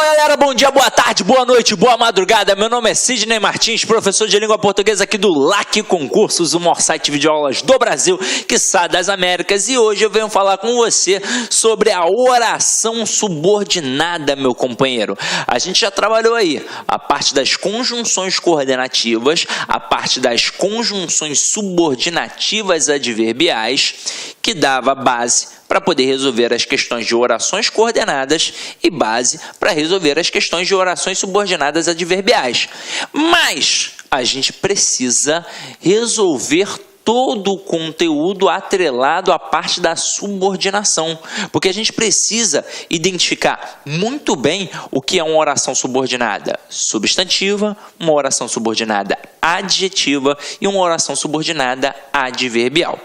Fala galera, bom dia, boa tarde, boa noite, boa madrugada. Meu nome é Sidney Martins, professor de língua portuguesa aqui do LAC Concursos, o maior site de videoaulas do Brasil, quiçá das Américas. E hoje eu venho falar com você sobre a oração subordinada, meu companheiro. A gente já trabalhou aí a parte das conjunções coordenativas, a parte das conjunções subordinativas adverbiais, que dava base para poder resolver as questões de orações coordenadas e base para resolver as questões de orações subordinadas adverbiais. Mas a gente precisa resolver todo o conteúdo atrelado à parte da subordinação, porque a gente precisa identificar muito bem o que é uma oração subordinada substantiva, uma oração subordinada adjetiva e uma oração subordinada adverbial.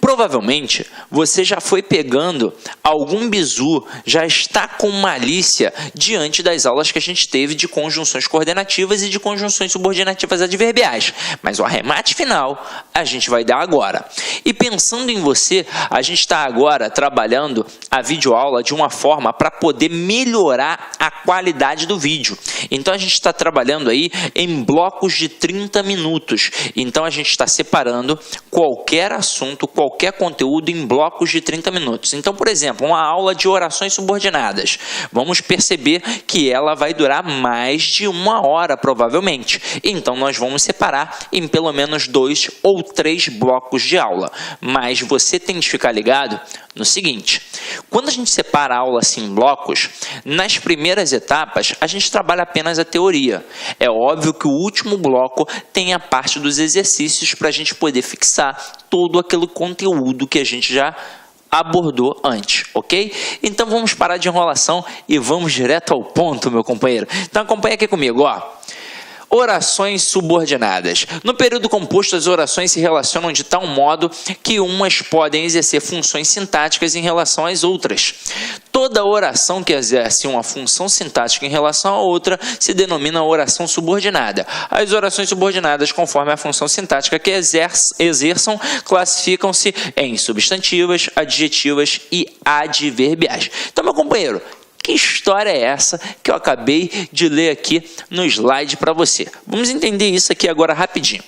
Provavelmente você já foi pegando algum bizu, já está com malícia diante das aulas que a gente teve de conjunções coordenativas e de conjunções subordinativas adverbiais, mas o arremate final a gente vai dar agora. E pensando em você, a gente está agora trabalhando a videoaula de uma forma para poder melhorar a qualidade do vídeo. Então a gente está trabalhando aí em blocos de 30 minutos. Então a gente está separando qualquer assunto, qualquer conteúdo em blocos de 30 minutos. Então, por exemplo, uma aula de orações subordinadas. Vamos perceber que ela vai durar mais de 1 hora, provavelmente. Então nós vamos separar em pelo menos 2 ou 3 blocos de aula. Mas você tem que ficar ligado no seguinte: quando a gente separa a aula assim em blocos, nas primeiras etapas a gente trabalha apenas a teoria. É óbvio que o último bloco tem a parte dos exercícios para a gente poder fixar todo aquele conteúdo que a gente já abordou antes, ok? Então vamos parar de enrolação e vamos direto ao ponto, meu companheiro. Então acompanha aqui comigo, ó. Orações subordinadas. No período composto, as orações se relacionam de tal modo que umas podem exercer funções sintáticas em relação às outras. Toda oração que exerce uma função sintática em relação a outra se denomina oração subordinada. As orações subordinadas, conforme a função sintática que exerçam, classificam-se em substantivas, adjetivas e adverbiais. Então, meu companheiro, que história é essa que eu acabei de ler aqui no slide para você? Vamos entender isso aqui agora rapidinho.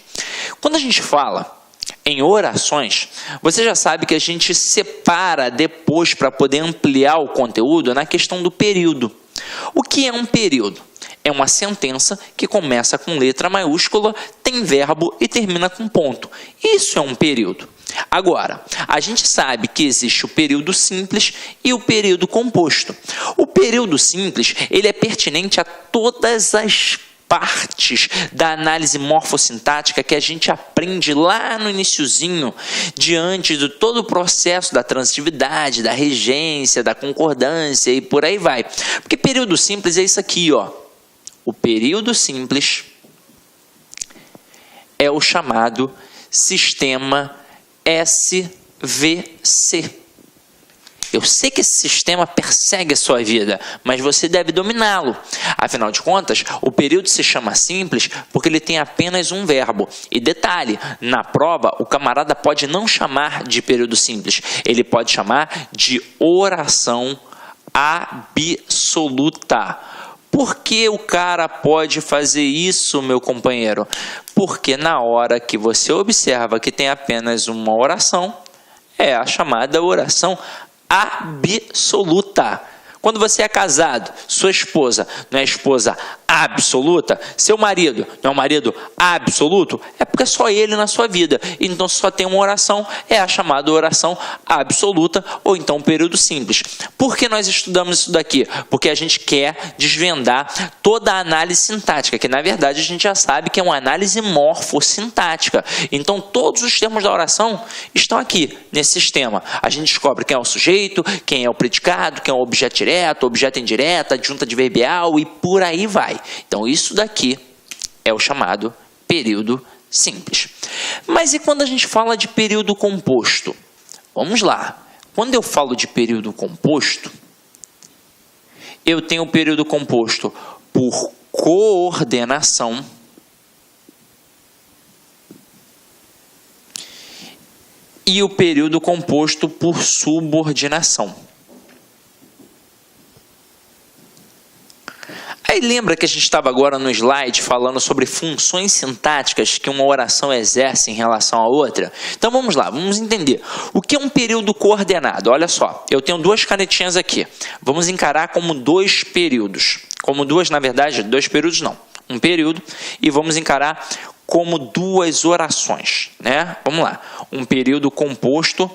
Quando a gente fala em orações, você já sabe que a gente separa depois para poder ampliar o conteúdo na questão do período. O que é um período? É uma sentença que começa com letra maiúscula, tem verbo e termina com ponto. Isso é um período. Agora, a gente sabe que existe o período simples e o período composto. O período simples, ele é pertinente a todas as partes da análise morfossintática que a gente aprende lá no iniciozinho, diante de todo o processo da transitividade, da regência, da concordância e por aí vai. Porque período simples é isso aqui, ó. O período simples é o chamado sistema SVC. Eu sei que esse sistema persegue a sua vida, mas você deve dominá-lo. Afinal de contas, o período se chama simples porque ele tem apenas um verbo. E detalhe, na prova, o camarada pode não chamar de período simples. Ele pode chamar de oração absoluta. Por que o cara pode fazer isso, meu companheiro? Porque na hora que você observa que tem apenas uma oração, é a chamada oração absoluta. Quando você é casado, sua esposa não é esposa absoluta, seu marido não é um marido absoluto, é porque é só ele na sua vida. Então só tem uma oração, é a chamada oração absoluta ou então período simples. Por que nós estudamos isso daqui? Porque a gente quer desvendar toda a análise sintática, que na verdade a gente já sabe que é uma análise morfossintática. Então todos os termos da oração estão aqui nesse sistema. A gente descobre quem é o sujeito, quem é o predicado, quem é o objeto direto, objeto indireto, adjunta adverbial e por aí vai. Então isso daqui é o chamado período simples. Mas e quando a gente fala de período composto? Vamos lá. Quando eu falo de período composto, eu tenho o período composto por coordenação e o período composto por subordinação. Aí lembra que a gente estava agora no slide falando sobre funções sintáticas que uma oração exerce em relação à outra? Então vamos lá, vamos entender. O que é um período coordenado? Olha só, eu tenho duas canetinhas aqui. Vamos encarar como dois períodos. Como duas, na verdade, dois períodos não. Um período, e vamos encarar como duas orações, né? Vamos lá. Um período composto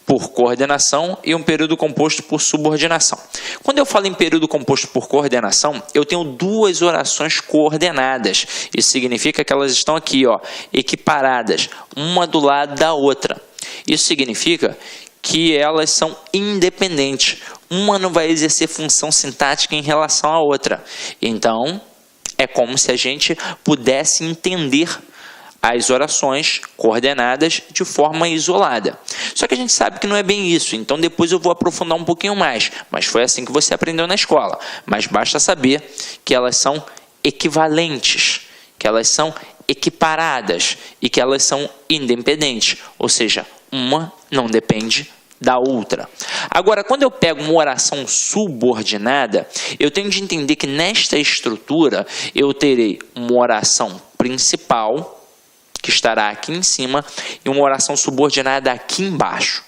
por coordenação e um período composto por subordinação. Quando eu falo em período composto por coordenação, eu tenho duas orações coordenadas. Isso significa que elas estão aqui, ó, equiparadas, uma do lado da outra. Isso significa que elas são independentes. Uma não vai exercer função sintática em relação à outra. Então, é como se a gente pudesse entender as orações coordenadas de forma isolada. Só que a gente sabe que não é bem isso, então depois eu vou aprofundar um pouquinho mais. Mas foi assim que você aprendeu na escola. Mas basta saber que elas são equivalentes, que elas são equiparadas e que elas são independentes. Ou seja, uma não depende da outra. Agora, quando eu pego uma oração subordinada, eu tenho de entender que nesta estrutura eu terei uma oração principal, que estará aqui em cima, e uma oração subordinada aqui embaixo,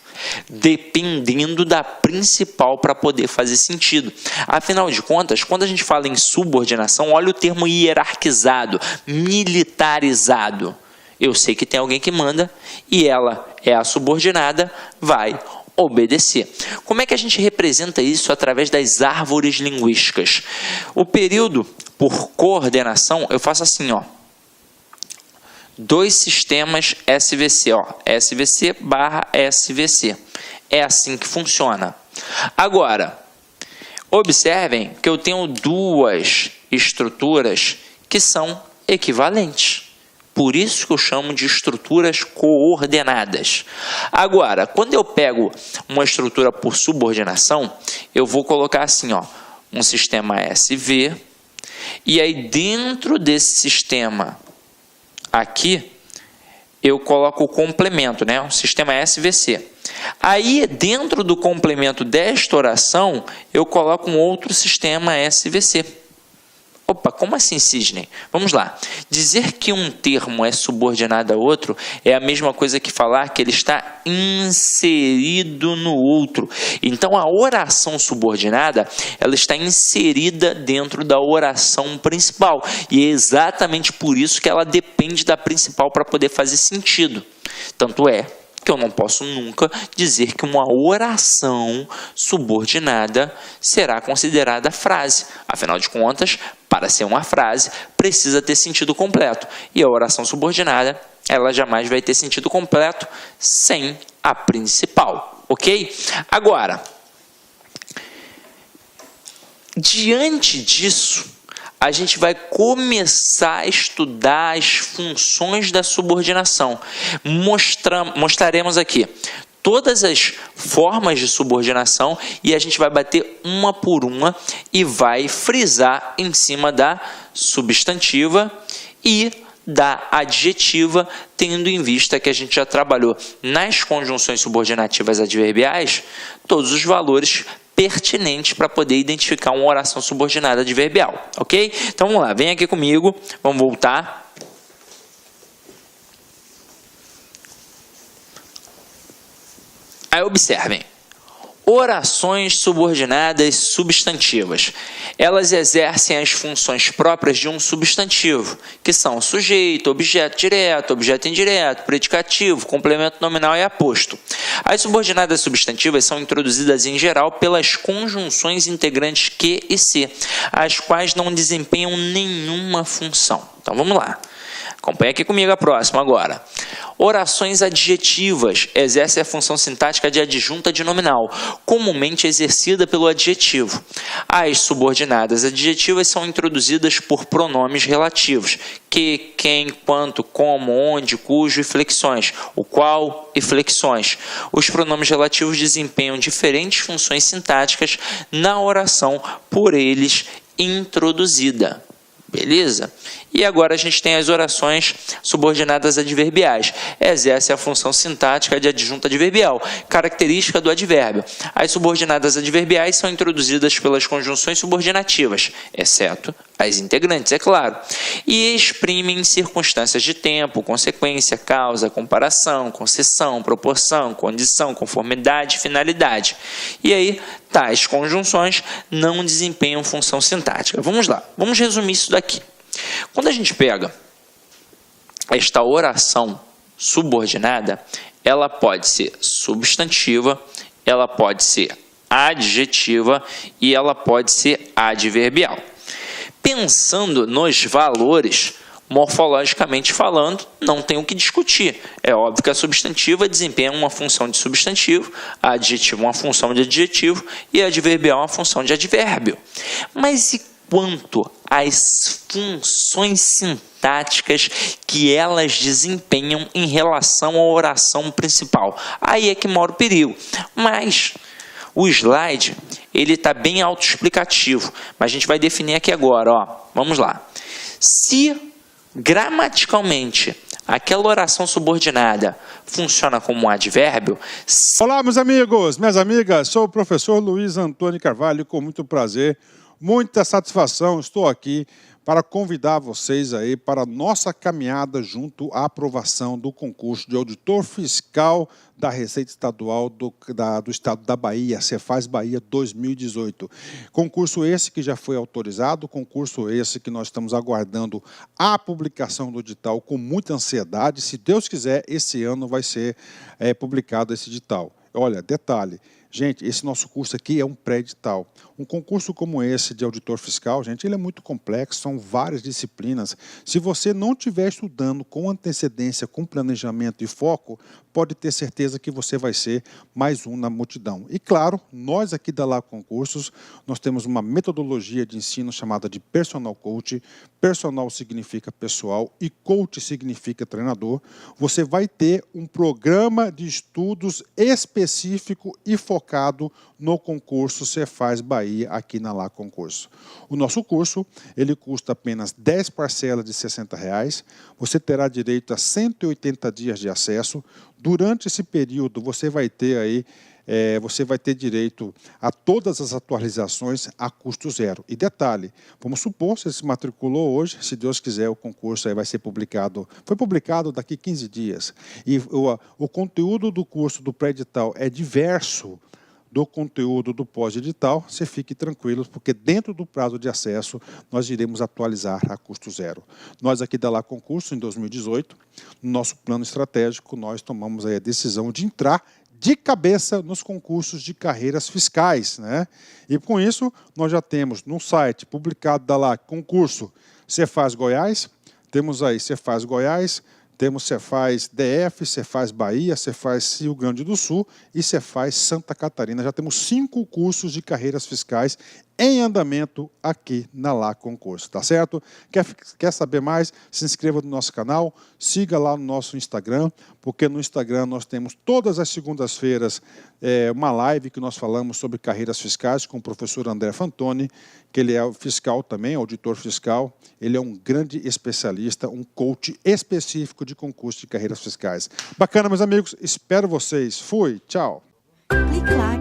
dependendo da principal para poder fazer sentido. Afinal de contas, quando a gente fala em subordinação, olha o termo hierarquizado, militarizado. Eu sei que tem alguém que manda e ela é a subordinada, vai obedecer. Como é que a gente representa isso através das árvores linguísticas? O período por coordenação, eu faço assim, ó. Dois sistemas SVC, ó, SVC barra SVC. É assim que funciona. Agora, observem que eu tenho duas estruturas que são equivalentes. Por isso que eu chamo de estruturas coordenadas. Agora, quando eu pego uma estrutura por subordinação, eu vou colocar assim, ó, um sistema SV, e aí dentro desse sistema aqui, eu coloco o complemento, né? O sistema SVC. Aí, dentro do complemento desta oração, eu coloco um outro sistema SVC. Opa, como assim, Sidney? Vamos lá. Dizer que um termo é subordinado a outro é a mesma coisa que falar que ele está inserido no outro. Então, a oração subordinada, ela está inserida dentro da oração principal. E é exatamente por isso que ela depende da principal para poder fazer sentido. Tanto é que eu não posso nunca dizer que uma oração subordinada será considerada frase. Afinal de contas, para ser uma frase, precisa ter sentido completo. E a oração subordinada, ela jamais vai ter sentido completo sem a principal, ok? Agora, diante disso, a gente vai começar a estudar as funções da subordinação. Mostraremos aqui todas as formas de subordinação e a gente vai bater uma por uma e vai frisar em cima da substantiva e da adjetiva, tendo em vista que a gente já trabalhou nas conjunções subordinativas adverbiais todos os valores pertinentes para poder identificar uma oração subordinada adverbial, ok? Então vamos lá, vem aqui comigo, vamos voltar. Aí observem, orações subordinadas substantivas. Elas exercem as funções próprias de um substantivo, que são sujeito, objeto direto, objeto indireto, predicativo, complemento nominal e aposto. As subordinadas substantivas são introduzidas em geral pelas conjunções integrantes que e se, as quais não desempenham nenhuma função. Então vamos lá. Acompanhe aqui comigo a próxima agora. Orações adjetivas exercem a função sintática de adjunta de nominal, comumente exercida pelo adjetivo. As subordinadas adjetivas são introduzidas por pronomes relativos, que, quem, quanto, como, onde, cujo e flexões, o qual e flexões. Os pronomes relativos desempenham diferentes funções sintáticas na oração por eles introduzida. Beleza? E agora a gente tem as orações subordinadas adverbiais. Exerce a função sintática de adjunta adverbial, característica do advérbio. As subordinadas adverbiais são introduzidas pelas conjunções subordinativas, exceto as integrantes, é claro, e exprimem circunstâncias de tempo, consequência, causa, comparação, concessão, proporção, condição, conformidade, finalidade. E aí, tais conjunções não desempenham função sintática. Vamos lá, vamos resumir isso daqui. Quando a gente pega esta oração subordinada, ela pode ser substantiva, ela pode ser adjetiva e ela pode ser adverbial. Pensando nos valores, morfologicamente falando, não tem o que discutir. É óbvio que a substantiva desempenha uma função de substantivo, a adjetiva uma função de adjetivo e a adverbial uma função de advérbio. Mas e quanto às funções sintáticas que elas desempenham em relação à oração principal? Aí é que mora o perigo. Mas o slide ele está bem autoexplicativo, mas a gente vai definir aqui agora. Ó. Vamos lá. Se gramaticalmente aquela oração subordinada funciona como um advérbio... Olá, meus amigos, minhas amigas, sou o professor Luiz Antônio Carvalho, com muito prazer, muita satisfação, estou aqui para convidar vocês aí para a nossa caminhada junto à aprovação do concurso de auditor fiscal da Receita Estadual do Estado da Bahia, Cefaz Bahia 2018. Concurso esse que já foi autorizado, concurso esse que nós estamos aguardando a publicação do edital com muita ansiedade. Se Deus quiser, esse ano vai ser publicado esse edital. Olha, detalhe. Gente, esse nosso curso aqui é um pré-edital. Um concurso como esse de auditor fiscal, gente, ele é muito complexo, são várias disciplinas. Se você não estiver estudando com antecedência, com planejamento e foco, pode ter certeza que você vai ser mais um na multidão. E claro, nós aqui da Lá Concursos, nós temos uma metodologia de ensino chamada de Personal Coach. Personal significa pessoal e coach significa treinador. Você vai ter um programa de estudos específico e focado no concurso Cefaz Bahia aqui na Lá Concurso. O nosso curso, ele custa apenas 10 parcelas de R$ 60. Você terá direito a 180 dias de acesso. Durante esse período, você vai ter direito a todas as atualizações a custo zero. E detalhe, vamos supor, você se matriculou hoje, se Deus quiser, o concurso aí vai ser publicado, foi publicado daqui 15 dias. E o conteúdo do curso do pré-edital é diverso do conteúdo do pós-edital, você fique tranquilo, porque dentro do prazo de acesso, nós iremos atualizar a custo zero. Nós aqui da Lá Concurso, em 2018, no nosso plano estratégico, nós tomamos aí a decisão de entrar de cabeça nos concursos de carreiras fiscais, né? E com isso, nós já temos no site publicado da Lá Concurso Cefaz Goiás, temos aí Cefaz Goiás, temos Cefaz DF, Cefaz Bahia, Cefaz Rio Grande do Sul e Cefaz Santa Catarina. Já temos 5 cursos de carreiras fiscais em andamento aqui na Lá Concurso, tá certo? Quer saber mais? Se inscreva no nosso canal, siga lá no nosso Instagram, porque no Instagram nós temos todas as segundas-feiras uma live que nós falamos sobre carreiras fiscais com o professor André Fantoni, que ele é fiscal também, auditor fiscal, ele é um grande especialista, um coach específico de concurso de carreiras fiscais. Bacana, meus amigos, espero vocês. Fui, tchau! Clique lá.